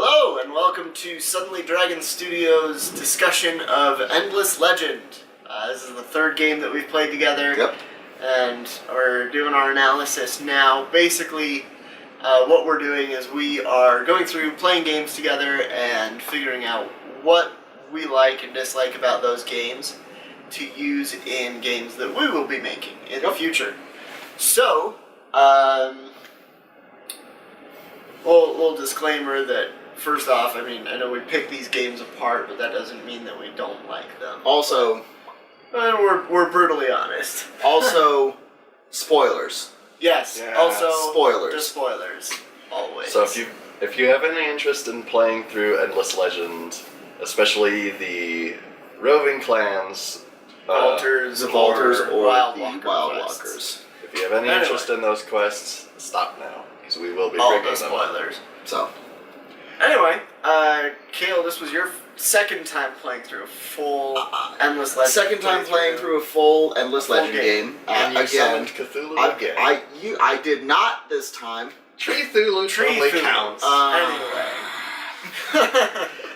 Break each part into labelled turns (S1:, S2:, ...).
S1: Hello, and welcome to Suddenly Dragon Studios' discussion of Endless Legend. This is the third game that we've played together.
S2: Yep.
S1: And we're doing our analysis now. Basically, what we're doing is we are going through playing games together and figuring out what we like and dislike about those games to use in games that we will be making in the future. So, little disclaimer that, first off, I mean, I know we pick these games apart, but that doesn't mean that we don't like them.
S2: Also,
S1: we're brutally honest.
S2: Also, spoilers.
S1: Yes.
S3: Yeah.
S1: Also,
S2: Spoilers.
S1: Just spoilers. Always.
S3: So if you have any interest in playing through Endless Legend, especially the roving clans,
S1: Alters,
S2: The Vaulters or
S1: Wild
S2: the
S1: Walker
S2: Wild
S1: quests.
S2: Walkers.
S3: if you have any
S1: Anyway.
S3: interest in those quests, stop now, because we will be
S1: All
S3: bringing
S1: the
S3: them up.
S1: spoilers.
S2: So,
S1: Anyway, Kale, this was your second time playing through a full Endless Legend.
S2: second time playing through a full Endless
S1: Full
S2: Legend game.
S3: And you
S2: Again,
S3: summoned Cthulhu again.
S2: I did not this time.
S3: Tree Thulu totally counts.
S1: Anyway.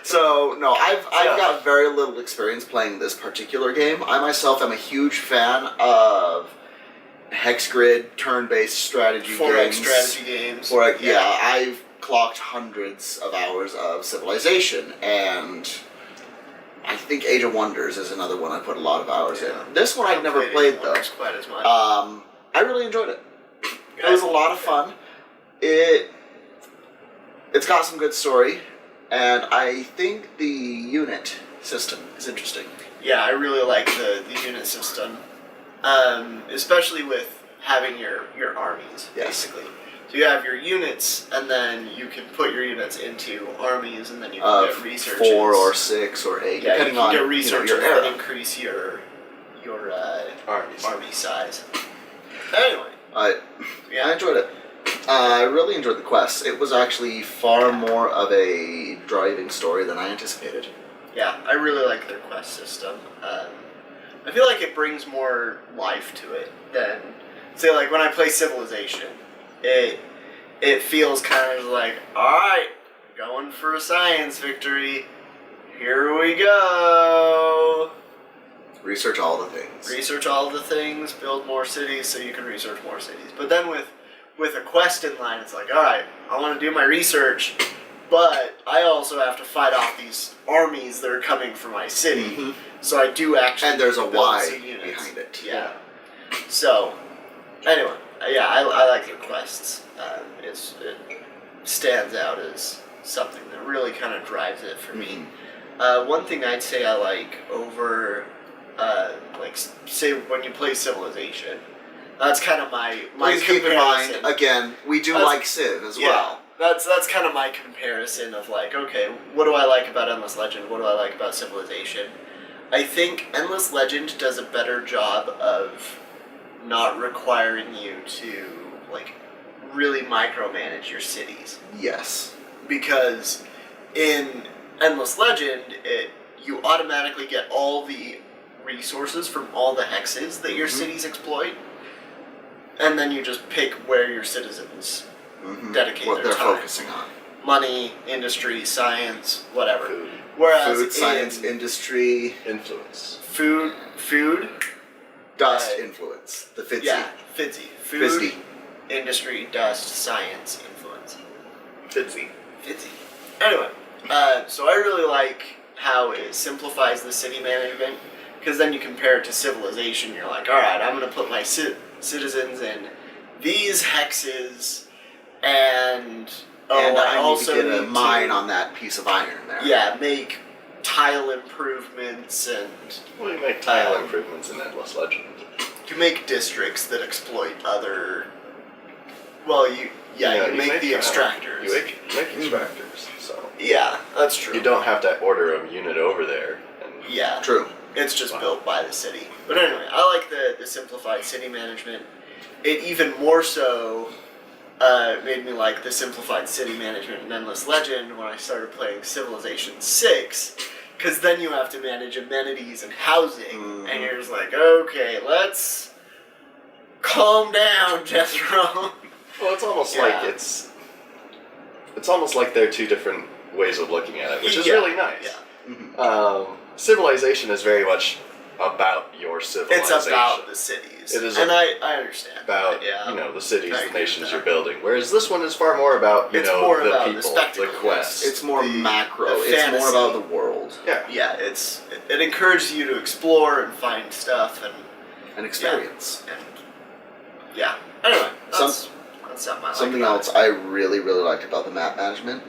S2: So no, I've got very little experience playing this particular game. I myself am a huge fan of hex grid turn-based strategy
S1: 4X
S2: games.
S1: strategy games.
S2: Yeah, I've clocked hundreds of hours of Civilization, and I think Age of Wonders is another one I put a lot of hours in. This one I've never played though.
S1: Quite as much.
S2: I really enjoyed it. It was a lot of fun. It's got some good story, and I think the unit system is interesting.
S1: Yeah, I really like the unit system, especially with having your armies,
S2: Yes.
S1: basically. So you have your units, and then you can put your units into armies, and then you can get researches.
S2: 4 or 6 or 8,
S1: Yeah,
S2: depending
S1: you can
S2: on
S1: get researches
S2: your
S1: that
S2: era.
S1: increase your
S3: Armies.
S1: army size. Anyway,
S2: I enjoyed it. I really enjoyed the quests. It was actually far more of a driving story than I anticipated.
S1: yeah, I really like their quest system. I feel like it brings more life to it than, say, like when I play Civilization. It feels kind of like, alright, going for a science victory. Here we go.
S2: Research all the things.
S1: Research all the things, build more cities so you can research more cities. But then with a quest in line, it's like, alright, I want to do my research, but I also have to fight off these armies that are coming for my city.
S2: Mhm.
S1: So I do actually
S2: And there's a
S1: build
S2: why
S1: some units.
S2: behind it.
S1: Yeah. So, anyway, yeah, I like their quests. It stands out as something that really kind of drives it for me. One thing I'd say I like over, say when you play Civilization, that's kind of my
S2: Please keep in mind,
S1: comparison.
S2: again, we do
S1: That's-
S2: like Civ as well.
S1: That's kind of my comparison of like, okay, what do I like about Endless Legend? What do I like about Civilization? I think Endless Legend does a better job of not requiring you to like really micromanage your cities,
S2: Yes.
S1: because in Endless Legend you automatically get all the resources from all the hexes that your cities exploit, and then you just pick where your citizens dedicate
S2: What
S1: their
S2: they're
S1: time.
S2: focusing on.
S1: Money, industry, science, whatever.
S3: Food.
S1: Whereas
S2: Food, science,
S1: in
S2: industry,
S3: Influence.
S1: food,
S2: dust, influence. The Fitzy.
S1: yeah, Fitzy. Food,
S2: Fisty.
S1: industry, dust, science, influence.
S3: Fitzy.
S1: Fitzy. Anyway, so I really like how it simplifies the city management, because then you compare it to Civilization, you're like, alright, I'm going to put my citizens in these hexes, and
S2: I
S1: also
S2: need to get a
S1: need
S2: mine on that piece of iron there.
S1: Yeah, make tile improvements, and
S3: Well, you make tile improvements in Endless Legend.
S1: you make districts that exploit other. Well, you make the
S3: tile.
S1: extractors.
S3: You make extractors, so
S1: Yeah, that's true.
S3: you don't have to order a unit over there. And
S1: Yeah,
S2: True.
S1: it's just
S3: Wow.
S1: built by the city. But anyway, I like the simplified city management. It even more so made me like the simplified city management in Endless Legend when I started playing Civilization 6, because then you have to manage amenities and housing, and you're just like, okay, let's calm down, Jethro.
S3: Well, it's almost
S1: Yeah.
S3: like it's almost like they're two different ways of looking at it, which is
S1: Yeah,
S3: really nice.
S1: Yeah.
S3: Civilization is very much about your civilization.
S1: It's about the cities.
S3: It is
S1: and I understand.
S3: about
S1: that,
S3: the cities,
S1: I
S3: the
S1: agree
S3: nations
S1: with
S3: you're
S1: that.
S3: building. Whereas this one is far more about
S1: It's more
S3: the
S1: about the
S3: people,
S1: spectacle,
S3: the quest.
S2: It's more
S1: The
S2: macro. It's
S1: fantasy.
S2: more about the world
S3: yeah.
S1: Yeah, it encourages you to explore and find stuff
S2: and experience.
S1: and yeah. Anyway, that's something I like
S2: Something
S1: about
S2: else
S1: it.
S2: I really, really liked about the map management: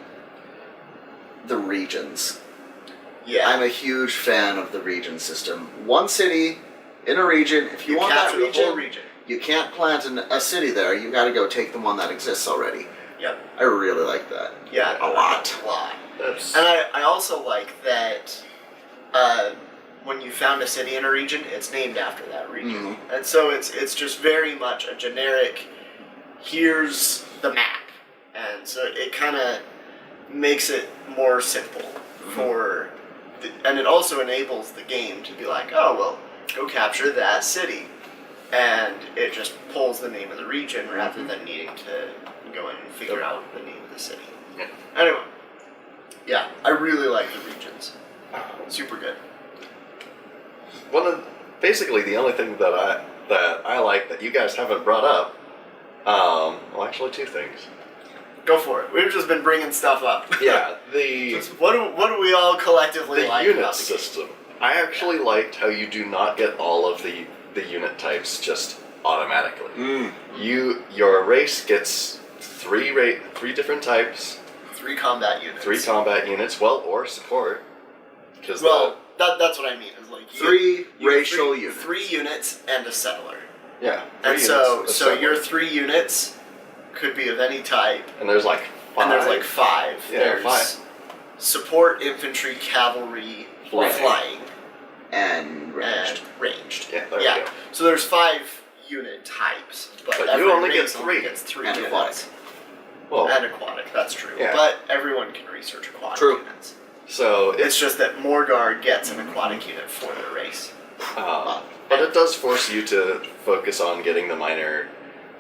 S2: the regions.
S1: Yeah.
S2: I'm a huge fan of the region system. One city in a region. If you want that
S1: capture the
S2: region,
S1: whole region.
S2: you can't plant a city there. You got to go take the one that exists already.
S1: Yep.
S2: I really like that.
S1: Yeah.
S2: A lot.
S1: A lot.
S3: That's
S1: And I also like that when you found a city in a region, it's named after that region.
S2: Mhm.
S1: And so it's just very much a generic, here's the map. And so it kind of makes it more simple for, and it also enables the game to be like, oh, well, go capture that city. And it just pulls the name of the region rather than needing to go in and figure out the name of the city.
S3: Yeah.
S1: Anyway, yeah, I really like the regions. Super good.
S3: basically the only thing that I like that you guys haven't brought up. Well, actually, two things.
S1: Go for it. We've just been bringing stuff up.
S3: Yeah, the
S1: What do we all collectively like
S3: unit
S1: about the game?
S3: system. I actually liked how you do not get all of the unit types just automatically. Your race gets three different types,
S1: 3 combat units.
S3: 3 combat units, or support. Because
S1: that's what I mean. Is like
S2: Three
S1: you have
S2: racial units.
S1: 3 units and a settler.
S3: yeah,
S1: And
S3: 3
S1: so
S3: units,
S1: so your 3 units could be of any type.
S3: and there's like 5.
S1: And there's like 5.
S3: Yeah,
S1: There's
S3: 5.
S1: support, infantry, cavalry,
S3: Flying.
S2: And ranged.
S1: and ranged.
S3: Yeah, there we go.
S1: So there's 5 unit types, but
S3: But
S1: every
S3: you only get
S1: race
S3: 3.
S1: gets 3
S2: And
S1: units.
S2: aquatic.
S3: Well,
S1: And aquatic, that's true.
S3: Yeah.
S1: But everyone can research aquatic
S2: True.
S1: units.
S3: so
S1: It's just that Morgard gets an aquatic unit for their race.
S3: but it does force you to focus on getting the minor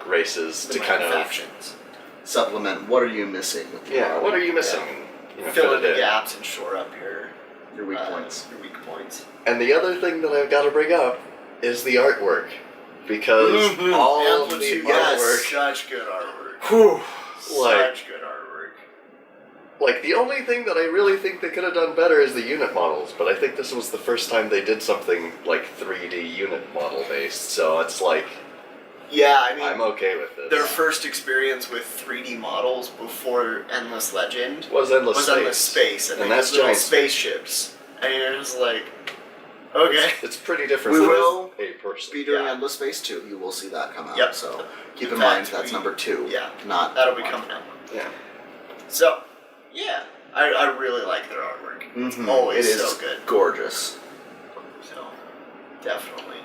S3: races
S1: The
S3: to kind of
S1: factions.
S2: Supplement. What are you missing? With the
S3: what are you missing?
S1: Fill
S3: Fit
S1: in the
S3: it in.
S1: gaps and shore up
S2: your weak points?
S1: Your weak points.
S3: And the other thing that I've got to bring up is the artwork, because
S1: Mm-hmm.
S3: all of the
S1: Amplitude,
S3: artwork,
S1: such good artwork.
S3: whew, like
S1: Such good artwork.
S3: the only thing that I really think they could have done better is the unit models. But I think this was the first time they did something like 3D unit model based. So it's like
S1: Yeah, I mean,
S3: I'm okay with this.
S1: their first experience with 3D models before Endless Legend
S3: was endless
S1: was
S3: space.
S1: Endless Space, and,
S3: And
S1: they
S3: that's
S1: had little
S3: giant
S1: spaceships. And you're just like, okay.
S3: It's pretty different.
S2: We
S3: than
S2: will
S3: a person.
S2: Be doing
S1: Yeah.
S2: Endless Space 2. You will see that come out.
S1: Yep.
S2: So keep
S1: In
S2: in
S1: fact,
S2: mind that's number 2.
S1: Yeah,
S2: Not
S1: that'll be
S2: one.
S1: coming up.
S3: Yeah.
S1: So, yeah, I really like their artwork. It's
S2: Mhm.
S1: always
S2: It is
S1: so good.
S2: gorgeous.
S1: So, definitely.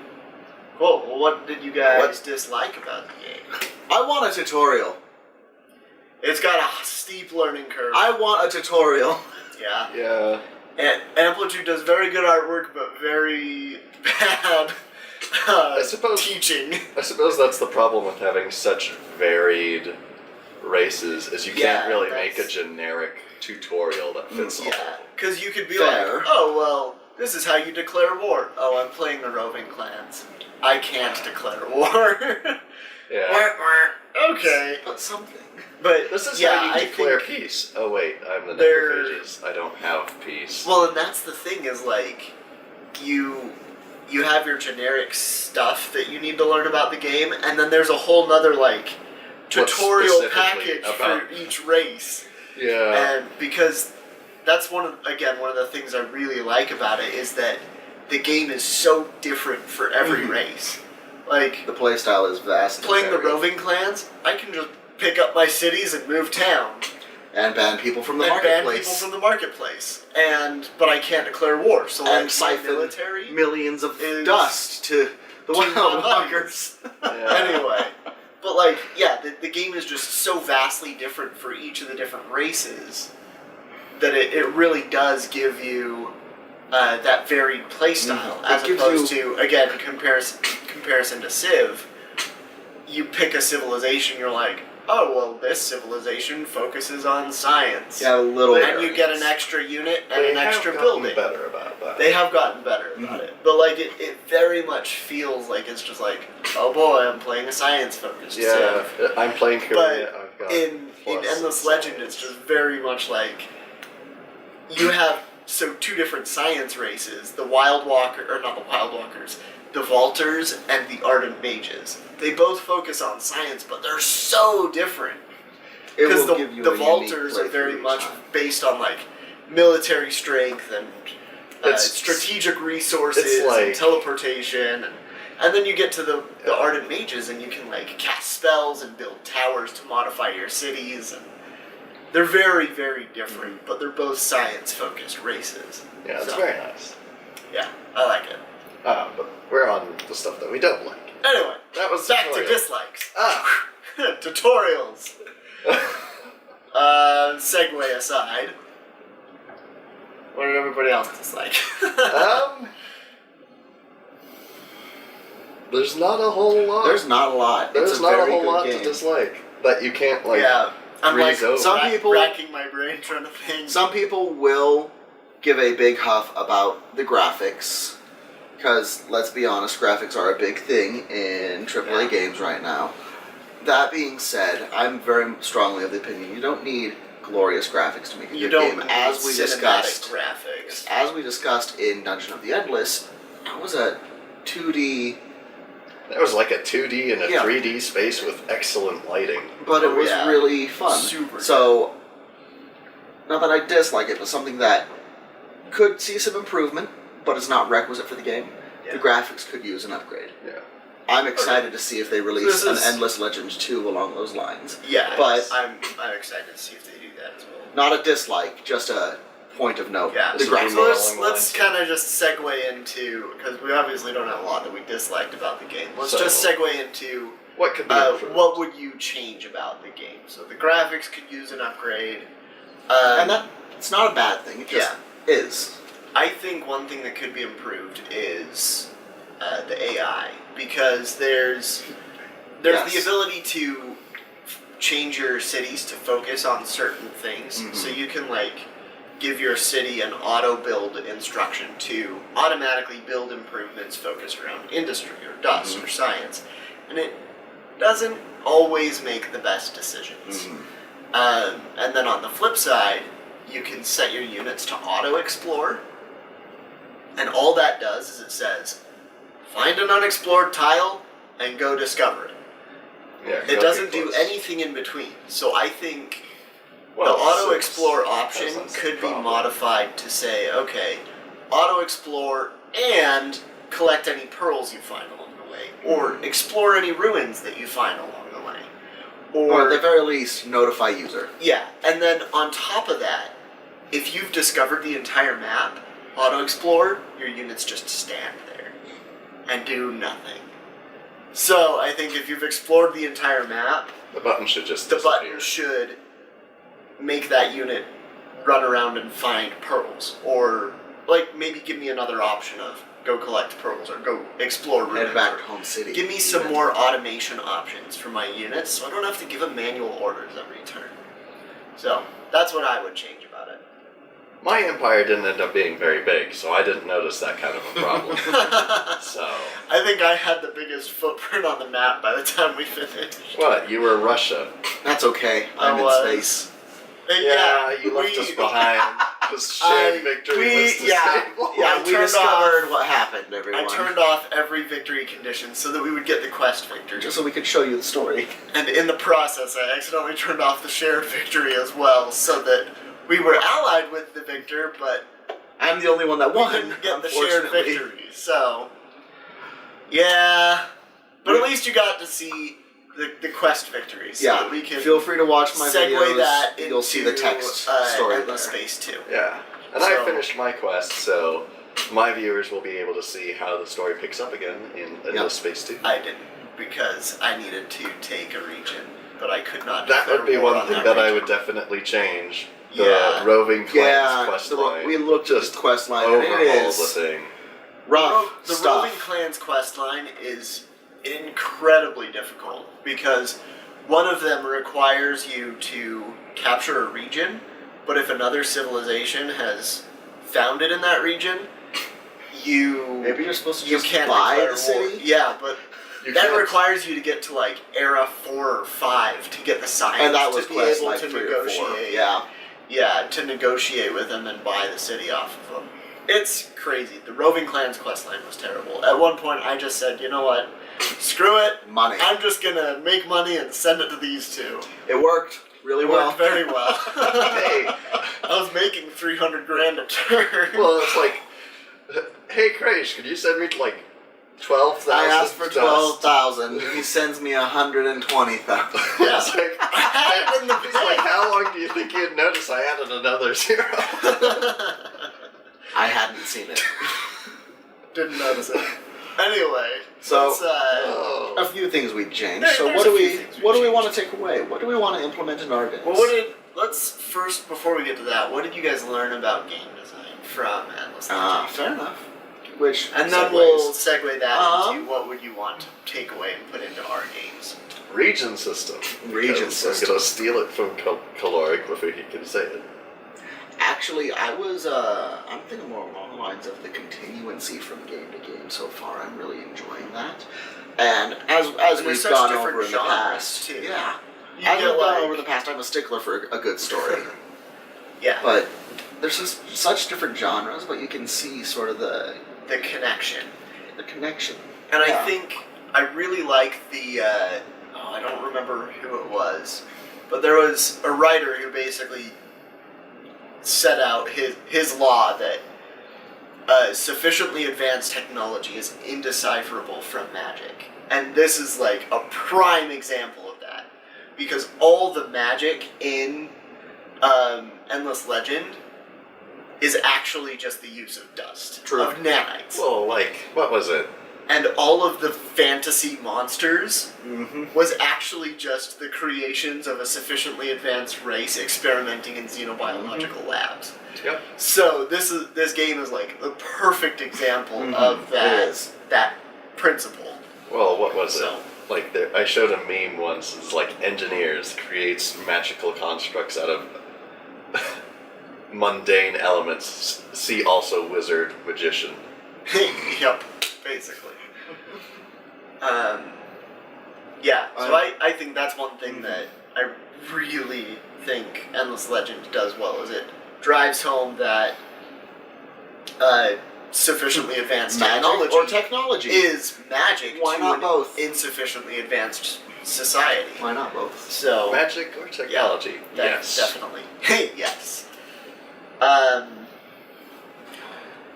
S1: Cool. Well, what did you guys dislike about the game?
S2: I want a tutorial.
S1: It's got a steep learning curve.
S2: I want a tutorial.
S1: Yeah.
S3: Yeah.
S1: And Amplitude does very good artwork, but very bad
S3: I suppose-
S1: teaching.
S3: I suppose that's the problem with having such varied races, is you
S1: Yeah,
S3: can't really make a
S1: that's-
S3: generic tutorial that fits all.
S1: Yeah, because you could be
S2: Fair.
S1: like, oh, well, this is how you declare war. Oh, I'm playing the roving clans. I can't declare war.
S3: Yeah.
S1: Okay.
S2: But something.
S1: But
S3: This is
S1: yeah,
S3: how you
S1: I
S3: declare
S1: think,
S3: peace. Oh wait, I'm the
S1: They're-
S3: necrophages. I don't have peace.
S1: well, and that's the thing is like, you have your generic stuff that you need to learn about the game, and then there's a whole nother like
S3: What's
S1: tutorial
S3: specifically
S1: package
S3: about-
S1: for each race.
S3: Yeah.
S1: And because that's one of the things I really like about it is that the game is so different for every race. Like
S2: The playstyle is vast.
S1: playing
S2: and
S1: the
S2: varied.
S1: roving clans, I can just pick up my cities and move town.
S2: And ban people from the
S1: And ban
S2: marketplace.
S1: people from the marketplace. But I can't declare war. So like
S2: And
S1: my
S2: siphon
S1: military
S2: millions of
S1: is
S2: dust to the
S1: to
S2: wild
S1: my
S2: walkers.
S3: Yeah.
S1: anyway. But like, yeah, the game is just so vastly different for each of the different races that it really does give you that varied playstyle,
S2: Mhm.
S1: as
S2: It gives
S1: opposed to, again, comparison to Civ. You pick a civilization, you're like, oh, well, this civilization focuses on science.
S2: Yeah, a little.
S1: And you get an extra unit and an extra building.
S3: Better about that.
S1: They have gotten better about it. But, like, it very much feels like it's just like, oh boy, I'm playing a science-focused
S3: Yeah,
S1: civ.
S3: I'm playing Korea.
S1: But
S3: I've got
S1: in Endless Legend, it's just very much like, you have, two different science races, the Wild Walker, or not the Wild Walkers, the Vaulters and the Ardent Mages. They both focus on science, but they're so different. Because the Vaulters are very much based on, like, military strength and strategic resources and teleportation. And then you get to the Ardent Mages and you can, like, cast spells and build towers to modify your cities. And they're very, very different, but they're both science-focused races.
S3: Yeah, it's very nice.
S1: Yeah, I like it.
S3: But we're on the stuff that we don't like.
S1: Anyway,
S3: That was
S1: back
S3: tutorial.
S1: to dislikes.
S3: Ah.
S1: Tutorials. Segue aside. What did everybody else dislike?
S3: There's not a whole lot.
S2: There's not a lot.
S3: There's
S2: it's a
S3: not
S2: very
S3: a whole
S2: good
S3: lot
S2: game.
S3: to dislike that you can't like.
S1: Yeah, I'm like
S3: breeze over.
S2: Some people-
S1: racking my brain trying to think.
S2: Some people will give a big huff about the graphics, because let's be honest, graphics are a big thing in AAA games right now. That being said, I'm very strongly of the opinion you don't need glorious graphics to make a
S1: You
S2: good
S1: don't
S2: game.
S1: need
S2: As we discussed,
S1: graphics.
S2: as we discussed in Dungeon of the Endless, that was a 2D,
S3: There was like a 2D and a
S2: Yeah.
S3: 3D space with excellent lighting.
S2: but it was
S1: yeah.
S2: really fun.
S1: Super
S2: So, not that I dislike it, but something that could see some improvement, but it's not requisite for the game.
S1: Yeah.
S2: The graphics could use an upgrade.
S3: Yeah.
S2: I'm excited to see if they release
S1: This is-
S2: an Endless Legends 2 along those lines.
S1: Yeah,
S2: But-
S1: I'm excited to see if they do that as well.
S2: Not a dislike, just a point of note.
S1: Yeah,
S2: The
S3: so
S2: graphics.
S3: more
S1: let's
S3: along the lines
S1: kind of just segue into, because we obviously don't have a lot that we disliked about the game. Let's
S3: So-
S1: just segue into
S3: What could be improved?
S1: what would you change about the game. So the graphics could use an upgrade.
S2: And that it's not a bad thing, it just is.
S1: I think one thing that could be improved is the AI, because there's
S2: Yes.
S1: the ability to change your cities to focus on certain things.
S2: Mhm.
S1: So you can like give your city an auto build instruction to automatically build improvements focused around industry or dust or science, and it doesn't always make the best decisions. And then on the flip side, you can set your units to auto explore, and all that does is it says, find an unexplored tile and go discover it.
S3: Yeah,
S1: It
S3: go
S1: doesn't
S3: get
S1: do
S3: close.
S1: anything in between. So I think the
S3: Well,
S1: auto
S3: six
S1: explore
S3: has
S1: option
S3: that
S1: could be
S3: problem.
S1: modified to say, okay, auto explore and collect any pearls you find along the way, or explore any ruins that you find along the way.
S2: Or at the very least, notify user.
S1: Yeah, and then on top of that, if you've discovered the entire map, auto explore, your units just stand there and do nothing. So I think if you've explored the entire map,
S3: The button should just
S1: the
S3: disappear.
S1: button should make that unit run around and find pearls, or like maybe give me another option of go collect pearls or go explore ruins.
S2: Head back
S1: or
S2: to home city.
S1: give me some more automation options for my units, so I don't have to give them manual orders every turn. So that's what I would change about it.
S3: My empire didn't end up being very big, so I didn't notice that kind of a problem. So,
S1: I think I had the biggest footprint on the map by the time we finished.
S3: what? You were Russia.
S2: That's okay. I'm in
S1: was.
S2: space.
S3: You left us behind. This shared victory was
S1: yeah,
S3: disabled.
S1: yeah.
S2: we
S1: turned
S2: discovered what happened, everyone.
S1: I turned off every victory condition so that we would get the quest victory.
S2: Just so we could show you the story.
S1: And in the process, I accidentally turned off the shared victory as well, so that we were allied with the victor, but
S2: I'm the only one that
S1: we
S2: won,
S1: didn't get the shared
S2: unfortunately.
S1: victory. So, yeah. But at least you got to see the quest victories. So
S2: Yeah,
S1: that we can
S2: feel free to watch my
S1: segue
S2: videos.
S1: that into
S2: You'll see the text story there.
S1: Endless Space 2.
S3: Yeah. And
S1: So-
S3: I finished my quest, so my viewers will be able to see how the story picks up again in Endless Space 2.
S1: I didn't, because I needed to take a region, but I could not.
S3: That would be
S1: declare war
S3: one
S1: on
S3: thing that I
S1: region.
S3: would definitely change. The
S1: Yeah.
S3: roving clans
S2: Yeah,
S3: quest line.
S2: we looked at
S3: just
S2: the quest line and
S3: overhaul
S2: it
S3: the
S2: is
S3: thing.
S2: rough
S1: The
S2: stuff.
S1: Roving Clans quest line is incredibly difficult because one of them requires you to capture a region, but if another civilization has founded in that region,
S2: Maybe you're supposed to
S1: you
S2: just
S1: can't
S2: buy
S1: declare
S2: the
S1: war.
S2: city?
S1: Yeah, but
S3: You
S1: that
S3: can't-
S1: requires you to get to like era 4 or 5 to get the science
S2: And that was
S1: to be
S2: quest
S1: able
S2: like
S1: to
S2: 3 or 4.
S1: negotiate.
S2: Yeah.
S1: Yeah, to negotiate with them and buy the city off of them. It's crazy. The Roving Clans questline was terrible. At one point, I just said, you know what? Screw it.
S2: Money.
S1: I'm just gonna make money and send it to these two.
S2: It worked really
S1: It
S2: well.
S1: worked very well.
S3: Hey.
S1: I was making 300 grand a turn.
S3: Well, it's like, hey, Crash, could you send me like 12,000?
S2: I asked for 12,000. He sends me 120,000.
S1: Yeah.
S3: It's like,
S1: I had in the
S3: it's like, how long do you think you'd notice I added another 0?
S2: I hadn't seen it.
S1: Didn't notice it. Anyway,
S2: So-
S1: let's,
S3: Oh.
S2: A few things we changed.
S1: There-
S2: So
S1: there's
S2: what
S1: a
S2: do
S1: few
S2: we
S1: things we
S2: what do we
S1: changed.
S2: want to take away? What do we want to implement in our games?
S1: well, let's first, before we get to that, what did you guys learn about game design from Endless Legend?
S2: Fair enough. Which
S1: And then
S2: segues.
S1: we'll segue that
S2: Uh-huh.
S1: into what would you want to take away and put into our games.
S3: Region system.
S2: Region
S3: Because
S2: system.
S3: I'm going to steal it from Caloric before he can say it.
S2: Actually, I'm thinking more along the lines of the continuancy from game to game so far. I'm really enjoying that. And as
S1: And
S2: we've
S1: there's such
S2: gone
S1: different
S2: over in the
S1: genres,
S2: past,
S1: too.
S2: yeah.
S1: You
S2: As
S1: get
S2: we've gone
S1: like,
S2: over the past, I'm a stickler for a good story.
S1: yeah,
S2: But there's just such different genres, but you can see sort of the
S1: the connection.
S2: connection.
S1: And
S2: Yeah.
S1: I think I really like the, I don't remember who it was, but there was a writer who basically set out his law that sufficiently advanced technology is indecipherable from magic. And this is like a prime example of that. Because all the magic in Endless Legend is actually just the use of dust,
S2: True.
S1: of nanites.
S3: Well, like, what was it?
S1: And all of the fantasy monsters
S2: Mm-hmm.
S1: was actually just the creations of a sufficiently advanced race experimenting in xenobiological labs.
S3: Yep.
S1: So this game is like the perfect example
S2: Mhm.
S1: of that
S2: It is.
S1: that principle.
S3: Well, what was
S1: So-
S3: it? Like, I showed a meme once. It's like engineers creates magical constructs out of mundane elements. See also wizard, magician.
S1: Yep, basically. Yeah, so I think that's one thing that I really think Endless Legend does well, is it drives home that sufficiently advanced
S2: Magic or technology.
S1: is magic
S2: Why
S1: to
S2: not
S1: an
S2: both?
S1: insufficiently advanced society.
S2: Why not both?
S1: So
S3: Magic or technology? Yes.
S1: definitely. Yes.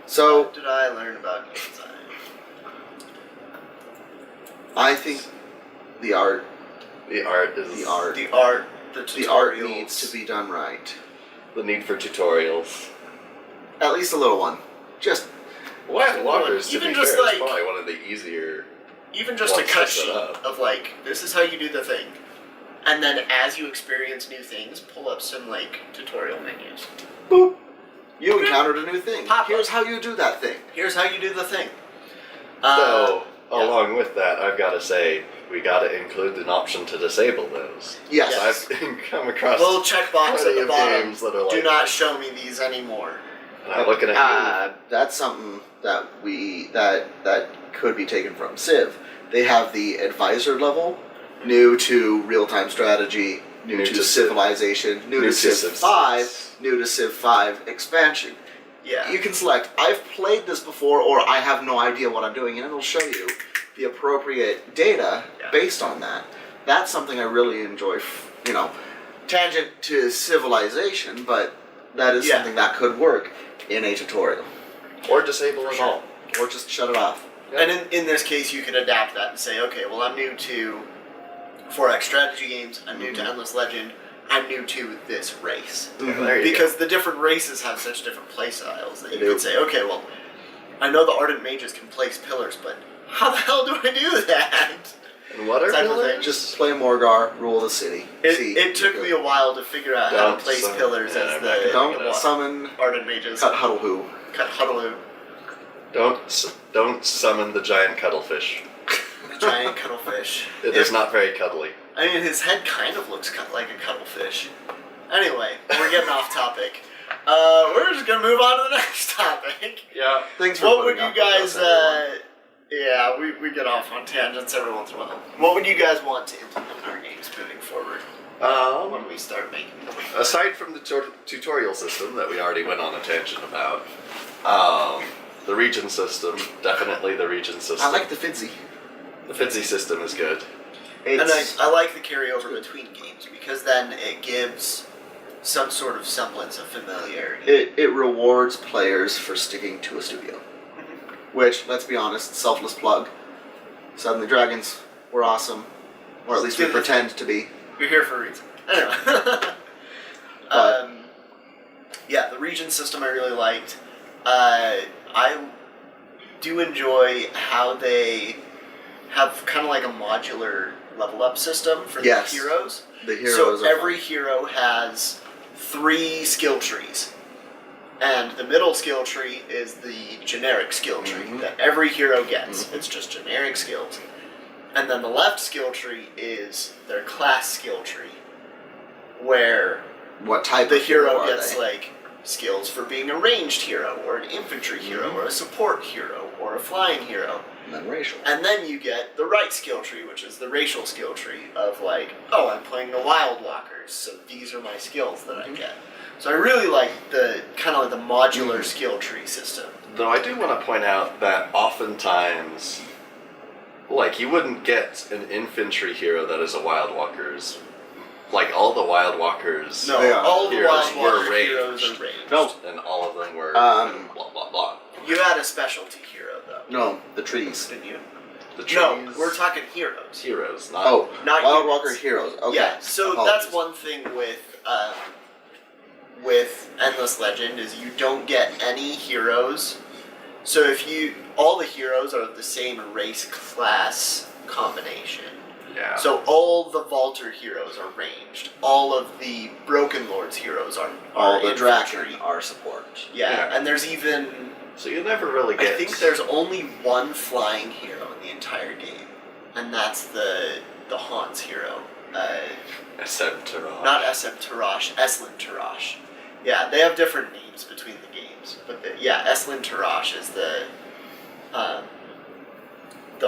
S2: So
S1: What did I learn about game design?
S2: I think the art
S3: The art is
S2: The art.
S1: The art, the tutorials.
S2: the art needs to be done right.
S3: the need for tutorials.
S2: At least a little one. Just
S3: Wild Walkers, to
S1: Even
S3: be
S1: just
S3: fair,
S1: like-
S3: is probably one of the easier.
S1: Even just a
S3: Once
S1: cut
S3: set
S1: sheet
S3: up.
S1: of like, this is how you do the thing. And then as you experience new things, pull up some like tutorial menus.
S2: boop. You encountered a new thing.
S1: Pop up.
S2: Here's how you do that thing.
S1: Here's how you do the thing.
S3: Though,
S1: yeah.
S3: along with that, I've got to say, we got to include an option to disable those.
S2: Yes.
S1: Yes.
S3: I've come across
S1: Little checkbox at
S3: plenty
S1: the
S3: of
S1: bottom.
S3: games that are
S1: Do
S3: like,
S1: not show me these anymore.
S3: and I'm looking at
S2: That's something that that could be taken from Civ. They have the advisor level, new to real-time strategy, new to civilization, new to Civ 5, new to Civ 5 expansion.
S1: Yeah.
S2: You can select, I've played this before, or I have no idea what I'm doing, and it'll show you the appropriate data
S1: Yeah.
S2: based on that. That's something I really enjoy, tangent to civilization, but that is
S1: Yeah.
S2: something that could work in a tutorial.
S3: you, or disable it
S1: Sure.
S3: all.
S2: Or just shut it off.
S1: And in this case, you can adapt that and say, okay, well, I'm new to 4X strategy games, I'm new to Endless Legend, I'm new to this race.
S3: There you
S1: Because the different races have such different play styles that
S2: They
S1: you
S2: do.
S1: could say, okay, well, I know the Ardent Mages can place pillars, but how the hell do I do that?
S3: go. And what are
S1: Type of
S3: pillars?
S1: thing.
S2: Just play Morgar, rule the city.
S1: It took me a while to figure out how
S3: Don't
S1: to place
S3: summon-
S1: pillars
S3: yeah,
S1: as
S3: I'm not
S1: the
S3: gonna
S2: Don't summon
S1: Ardent Mages.
S2: Cut Huddle Who.
S1: Cut Huddaloo.
S3: Don't summon the giant cuttlefish.
S1: The giant cuttlefish.
S3: It is not very cuddly.
S1: I mean, his head kind of looks like a cuttlefish. Anyway, we're getting off topic. We're just gonna move on to the next topic.
S3: Yeah.
S2: Thanks for
S1: What would
S2: putting
S1: you
S2: up with
S1: guys?
S2: us, everyone.
S1: Yeah, we get off on tangents every once in a while. What would you guys want to implement in our games moving forward? When we start making them?
S3: Aside from the tutorial system that we already went on a tangent about, the region system, definitely the region system.
S2: I like the Fidzy.
S3: The Fidzy system is good.
S1: And I like the carryover between games because then it gives some sort of semblance of familiarity.
S2: It rewards players for sticking to a studio. Which, let's be honest, selfless plug. Suddenly Dragons were awesome. Or at least we pretend to be.
S1: You're here for a reason. Anyway. Yeah, the region system I really liked. I do enjoy how they have kind of like a modular level up system for the heroes.
S2: The heroes
S1: So every hero has 3 skill trees. And the middle skill tree is the generic skill tree that every hero gets. It's just generic skills. And then the left skill tree is their class skill tree, where
S2: what type
S1: the
S2: of hero
S1: hero
S2: are
S1: gets
S2: they?
S1: like skills for being a ranged hero, or an infantry hero, or a support hero, or a flying hero.
S2: And then racial.
S1: And then you get the right skill tree, which is the racial skill tree of like, oh, I'm playing the Wild Walkers, so these are my skills that I get. So I really like the kind of like the modular skill tree system.
S3: Though I do want to point out that oftentimes, like, you wouldn't get an infantry hero that is a Wild Walker's. Like, all the Wild Walkers
S1: No,
S2: Yeah.
S1: all the
S3: heroes
S1: Wild
S3: were
S1: Walker heroes
S3: ranged.
S1: are ranged.
S2: No.
S3: And all of them were blah, blah, blah.
S1: You had a specialty hero though,
S2: No, the trees.
S1: didn't you?
S3: The trees.
S1: No, we're talking heroes.
S3: heroes, not...
S2: Oh,
S1: Not
S2: Wild
S1: units.
S2: Walker heroes. Okay.
S1: Yeah, so
S2: Apologies.
S1: that's one thing with Endless Legend is you don't get any heroes. So if all the heroes are of the same race class combination.
S3: Yeah.
S1: So all the Vaulter heroes are ranged. All of the Broken Lord's heroes are
S2: all the
S1: infantry.
S2: Draken are support.
S1: Yeah, and there's even
S3: So you never really get...
S1: I think there's only one flying hero in the entire game, and that's the Hans hero.
S3: SM Taraj.
S1: Not SM Tarash, Eslin Tarash. Yeah, they have different names between the games, but Eslin Tarash is the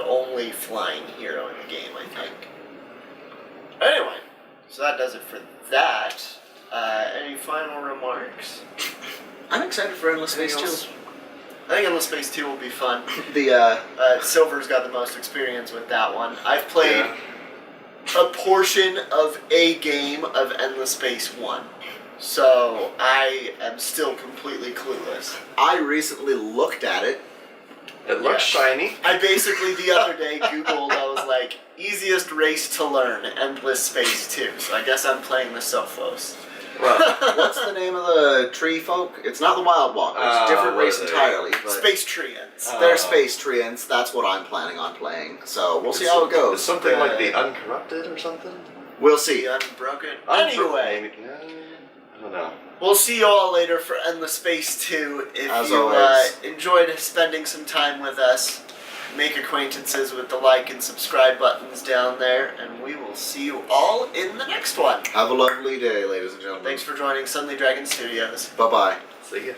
S1: only flying hero in the game, I think. Anyway, so that does it for that. Any final remarks?
S2: I'm excited for Endless Space
S1: Anything
S2: 2.
S1: else? I think Endless Space 2 will be fun.
S2: The
S1: Silver's got the most experience with that one. I've played a portion of a game of Endless Space 1. So I am still completely clueless.
S2: I recently looked at it.
S3: It looks shiny.
S1: I basically the other day Googled, I was like, easiest race to learn, Endless Space 2. So I guess I'm playing the Sophos.
S2: What's the name of the tree folk? It's not the Wild Walkers. Different
S3: what
S2: race
S3: are they?
S2: entirely. But
S1: Space Treants.
S2: they're Space Treants. That's what I'm planning on playing. So we'll see how it goes.
S3: It's something like the Uncorrupted or something?
S2: We'll see.
S1: The Unbroken.
S3: Anyway.
S1: Anyway,
S3: I don't know.
S1: we'll see you all later for Endless Space 2. If
S2: As
S1: you
S2: always.
S1: enjoyed spending some time with us, make acquaintances with the like and subscribe buttons down there, and we will see you all in the next one.
S2: Have a lovely day, ladies and gentlemen.
S1: Thanks for joining Suddenly Dragon Studios.
S2: Bye-bye.
S3: See ya.